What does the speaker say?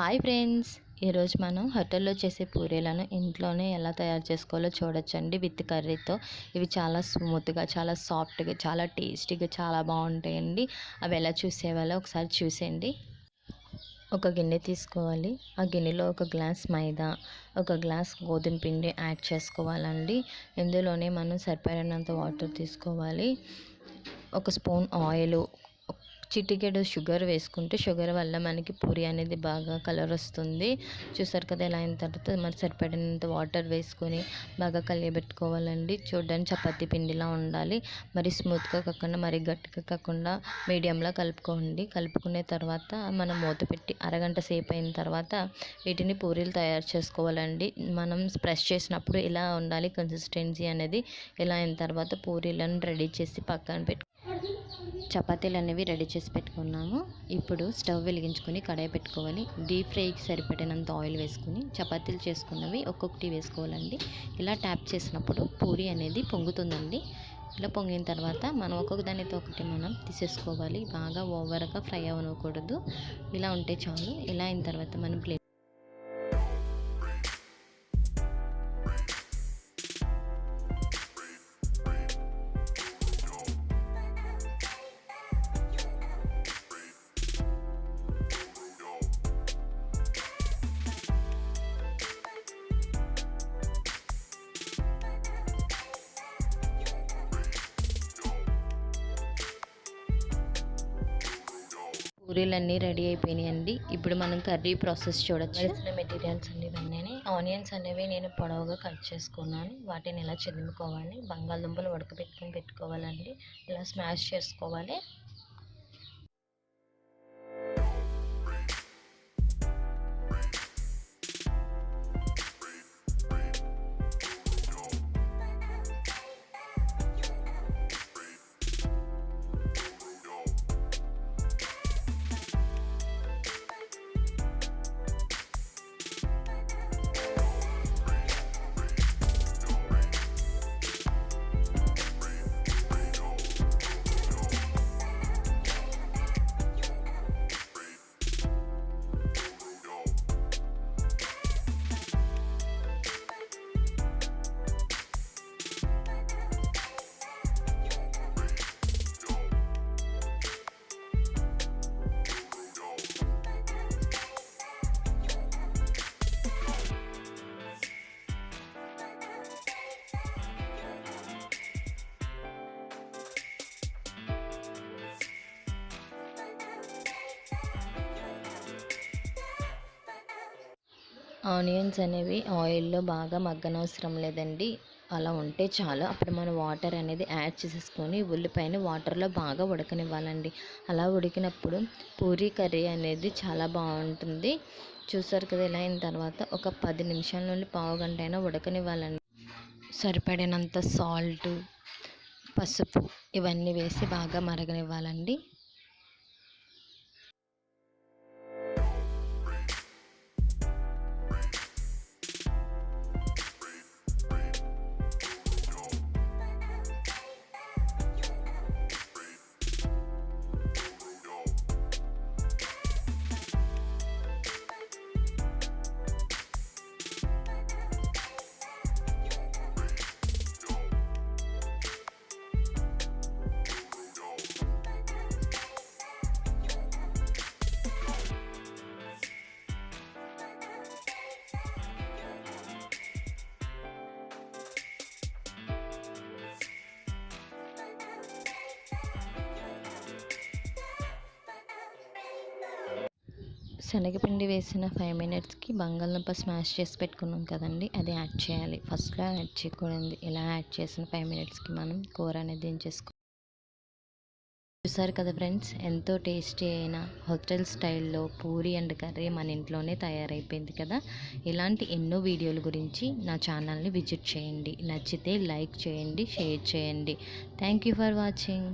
Hi friends, ఈరోజు మనం హోటల్లో చేసే పూరీలను ఇంట్లోనే ఎలా తయారు చేసుకోవాలో చూడొచ్చండి. విత్ కర్రీతో ఇవి చాలా స్మూత్గా, చాలా సాఫ్ట్గా, చాలా టేస్టీగా, చాలా బాగుంటాయండి. అవి ఎలా చూసేవాళ్ళో ఒకసారి చూసేయండి. ఒక గిన్నె తీసుకోవాలి. ఆ గిన్నెలో ఒక గ్లాస్ మైదా, ఒక గ్లాస్ గోధుమ పిండి యాడ్ చేసుకోవాలండి. ఇందులోనే మనం సరిపడినంత వాటర్ తీసుకోవాలి. ఒక స్పూన్ ఆయిల్, చిటికెడు షుగర్ వేసుకుంటే షుగర్ వల్ల మనకి పూరి అనేది బాగా కలర్ వస్తుంది. చూసారు కదా, ఇలా అయిన తర్వాత మరి సరిపడినంత వాటర్ వేసుకొని బాగా కలియబెట్టుకోవాలండి. చూడడానికి చపాతీ పిండిలా ఉండాలి. మరి స్మూత్గా కాకుండా మరి గట్టిగా కాకుండా మీడియంలా కలుపుకోండి. కలుపుకునే తర్వాత మనం మూత పెట్టి అరగంట సేపు అయిన తర్వాత వీటిని పూరీలు తయారు చేసుకోవాలండి. మనం ప్రెస్ చేసినప్పుడు ఇలా ఉండాలి కన్సిస్టెన్సీ అనేది. ఇలా అయిన తర్వాత పూరీలను రెడీ చేసి పక్కన పెట్టి చపాతీలు అనేవి రెడీ చేసి పెట్టుకున్నాము. ఇప్పుడు స్టవ్ వెలిగించుకొని కడాయి పెట్టుకోవాలి. డీప్ ఫ్రైకి సరిపడినంత ఆయిల్ వేసుకుని చపాతీలు చేసుకున్నవి ఒక్కొక్కటి వేసుకోవాలండి. ఇలా ట్యాప్ చేసినప్పుడు పూరి అనేది పొంగుతుందండి. ఇలా పొంగిన తర్వాత మనం ఒక్కొక్క దానితో ఒకటి మనం తీసేసుకోవాలి. బాగా ఓవర్గా ఫ్రై అవ్వకూడదు. ఇలా ఉంటే చాలు. ఇలా అయిన తర్వాత మనం ప్లేట్ పూరీలన్నీ రెడీ అయిపోయినాయండి. ఇప్పుడు మనం కర్రీ ప్రాసెస్ చూడొచ్చు. మెటీరియల్స్ అన్ని ఇవన్నీ. ఆనియన్స్ అనేవి నేను పొడవుగా కట్ చేసుకున్నాను. వాటిని ఇలా చిదుముకోవాలి. బంగాళదుంపలు పెట్టుకోవాలండి. ఇలా స్మాష్ చేసుకోవాలి. ఆనియన్స్ అనేవి ఆయిల్లో బాగా మగ్గనవసరం లేదండి. అలా ఉంటే చాలు. అప్పుడు మనం వాటర్ అనేది యాడ్ చేసేసుకొని ఉల్లిపాయని వాటర్లో బాగా ఉడకనివ్వాలండి. అలా ఉడికినప్పుడు పూరీ కర్రీ అనేది చాలా బాగుంటుంది. చూసారు కదా, ఇలా అయిన తర్వాత ఒక 10 నిమిషాల నుండి పావు గంట అయినా ఉడకనివ్వాలండి. సరిపడినంత సాల్ట్, పసుపు ఇవన్నీ వేసి బాగా మరగనివ్వాలండి. శనగపిండి వేసిన 5 మినిట్స్కి బంగాళదుంప స్మాష్ చేసి పెట్టుకున్నాం కదండి, అది యాడ్ చేయాలి. ఫస్ట్లో యాడ్ చేయకూడదు. ఇలా యాడ్ చేసిన 5 మినిట్స్కి మనం కూర అనేది దించేసుకోవాలి. చూసారు కదా ఫ్రెండ్స్, ఎంతో టేస్టీ అయిన హోటల్ స్టైల్లో పూరి అండ్ కర్రీ మన ఇంట్లోనే తయారైపోయింది కదా. ఇలాంటి ఎన్నో వీడియోల గురించి నా ఛానల్ని విజిట్ చేయండి. నచ్చితే లైక్ చేయండి, షేర్ చేయండి. Thank you for watching.